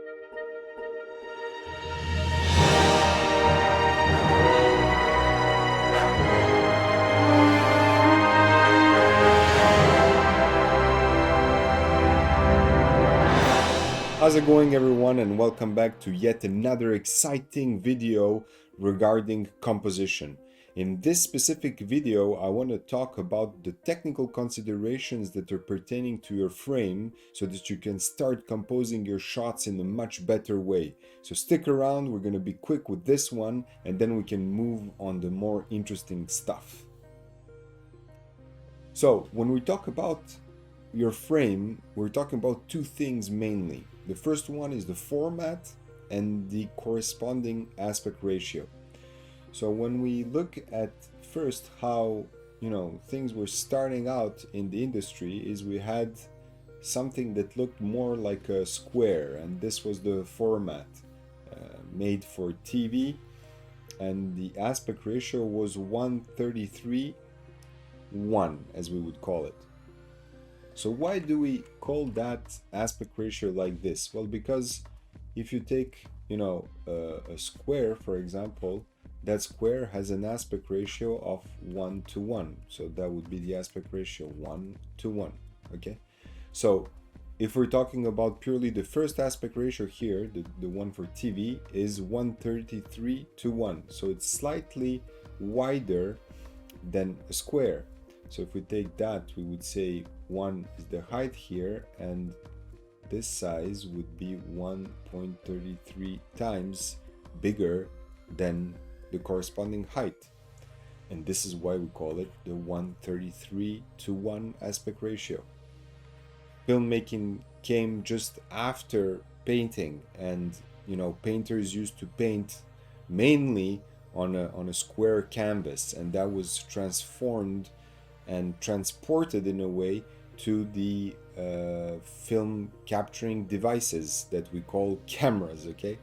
How's it going, everyone, and welcome back to yet another exciting video regarding composition. In this specific video, I want to talk about the technical considerations that are pertaining to your frame so that you can start composing your shots in a much better way. So stick around, we're going to be quick with this one, and then we can move on the more interesting stuff. So when we talk about your frame, we're talking about two things mainly. The first one is the format and the corresponding aspect ratio. So when we look at first how things were starting out in the industry, is we had something that looked more like a square, and this was the format made for TV, and the aspect ratio was 1:33:1, as we would call it. So why do we call that aspect ratio like this? Well, because if you take, a square, for example, that square has an aspect ratio of 1:1. So that would be the aspect ratio 1:1, okay? So if we're talking about purely the first aspect ratio here, the one for TV, is 1:33:1. So it's slightly wider than a square. So if we take that, we would say 1 is the height here, and this size would be 1.33 times bigger than the corresponding height. And this is why we call it the 1:33:1 aspect ratio. Filmmaking came just after painting, and painters used to paint mainly on a square canvas, and that was transformed and transported in a way to the film capturing devices that we call cameras, okay?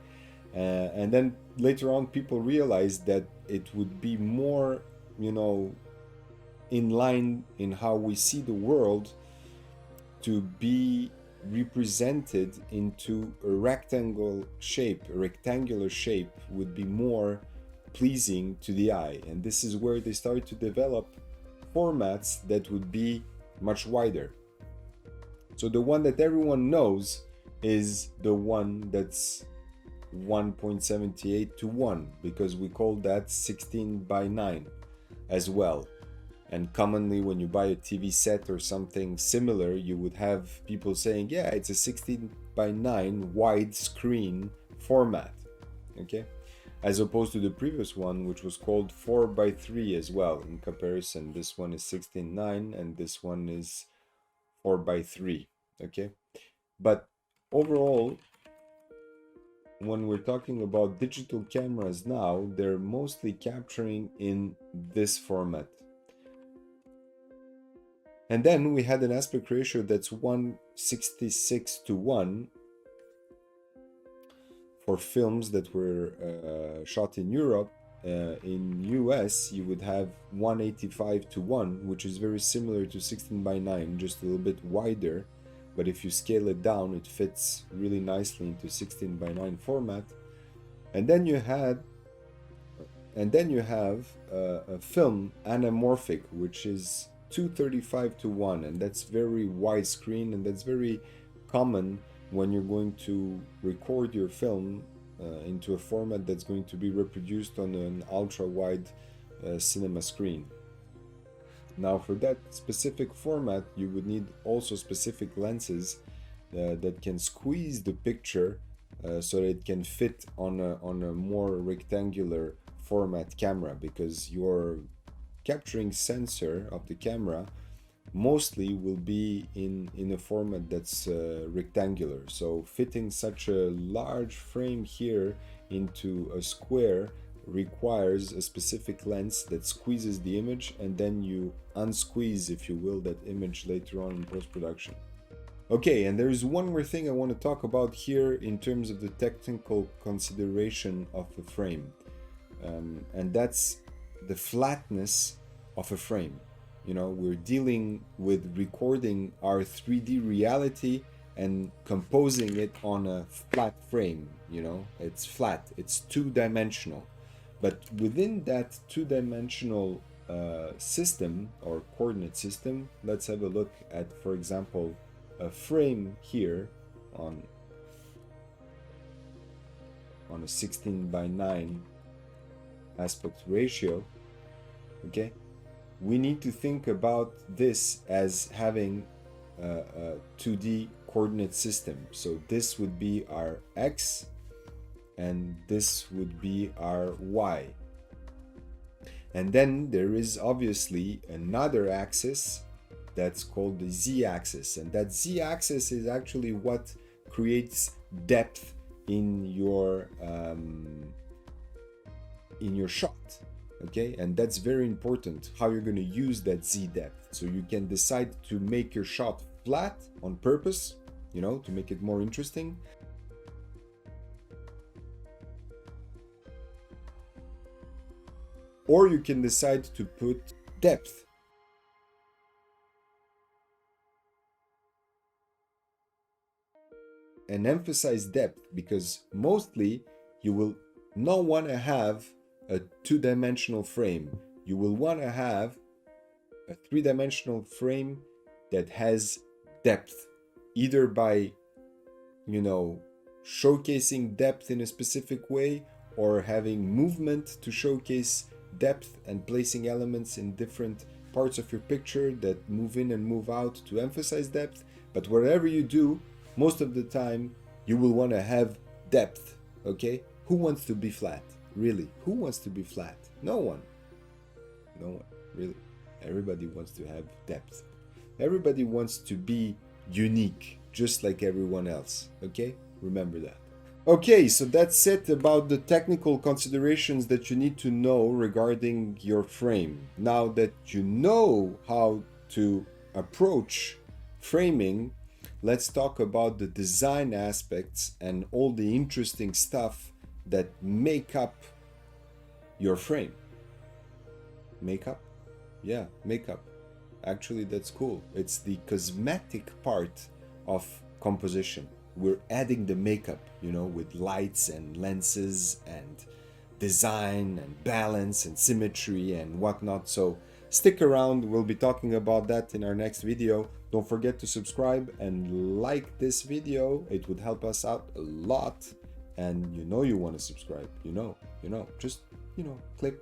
And then later on, people realized that it would be more, in line in how we see the world to be represented into a rectangular shape. A rectangular shape would be more pleasing to the eye, and this is where they started to develop formats that would be much wider. So the one that everyone knows is the one that's 1.78:1, because we call that 16:9 as well. And commonly when you buy a TV set or something similar, you would have people saying, yeah, it's a 16:9 widescreen format, okay? As opposed to the previous one, which was called 4:3 as well. In comparison, this one is 16:9 and this one is 4:3, okay? But overall, when we're talking about digital cameras now, they're mostly capturing in this format. And then we had an aspect ratio that's 1:66:1 for films that were shot in Europe. In US, you would have 1:85:1, which is very similar to 16:9, just a little bit wider. But if you scale it down, it fits really nicely into 16:9 format. And then you have a film anamorphic, which is 2:35:1, and that's very widescreen, and that's very common when you're going to record your film into a format that's going to be reproduced on an ultra-wide cinema screen. Now, for that specific format, you would need also specific lenses that can squeeze the picture so that it can fit on a more rectangular format camera, because your capturing sensor of the camera mostly will be in a format that's rectangular. So fitting such a large frame here into a square requires a specific lens that squeezes the image, and then you unsqueeze, if you will, that image later on in post-production. Okay, and there is one more thing I want to talk about here in terms of the technical consideration of a frame, and that's the flatness of a frame. You know, we're dealing with recording our 3D reality and composing it on a flat frame. You know, it's flat, it's two-dimensional. But within that two-dimensional system or coordinate system, let's have a look at, for example, a frame here on a 16:9 aspect ratio. Okay, we need to think about this as having a 2D coordinate system. So this would be our X and this would be our Y. And then there is obviously another axis that's called the Z-axis, and that Z-axis is actually what creates depth in your shot. Okay, and that's very important, how you're going to use that Z depth. So you can decide to make your shot flat on purpose, you know, to make it more interesting. Or you can decide to put depth. And emphasize depth, because mostly you will not want to have a two-dimensional frame. You will want to have a three-dimensional frame that has depth, either by, you know, showcasing depth in a specific way, or having movement to showcase depth and placing elements in different parts of your picture that move in and move out to emphasize depth. But whatever you do, most of the time you will want to have depth. Okay, who wants to be flat? Really, who wants to be flat? No one. No one, really. Everybody wants to have depth. Everybody wants to be unique, just like everyone else. Okay, remember that. Okay, so that's it about the technical considerations that you need to know regarding your frame. Now that you know how to approach framing, let's talk about the design aspects and all the interesting stuff that make up your frame. Makeup? Yeah, makeup. Actually, that's cool. It's the cosmetic part of composition. We're adding the makeup, you know, with lights and lenses and design and balance and symmetry and whatnot. So stick around, we'll be talking about that in our next video. Don't forget to subscribe and like this video. It would help us out a lot. And you know you want to subscribe. You know, just, you know, click,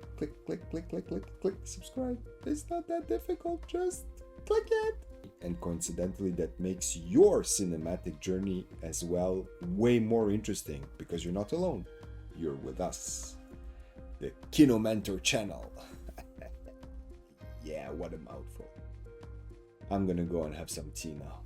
subscribe. It's not that difficult, just click it. And coincidentally, that makes your cinematic journey as well way more interesting, because you're not alone. You're with us, the KINOMENTOR channel. Yeah, what a mouthful. I'm gonna go and have some tea now.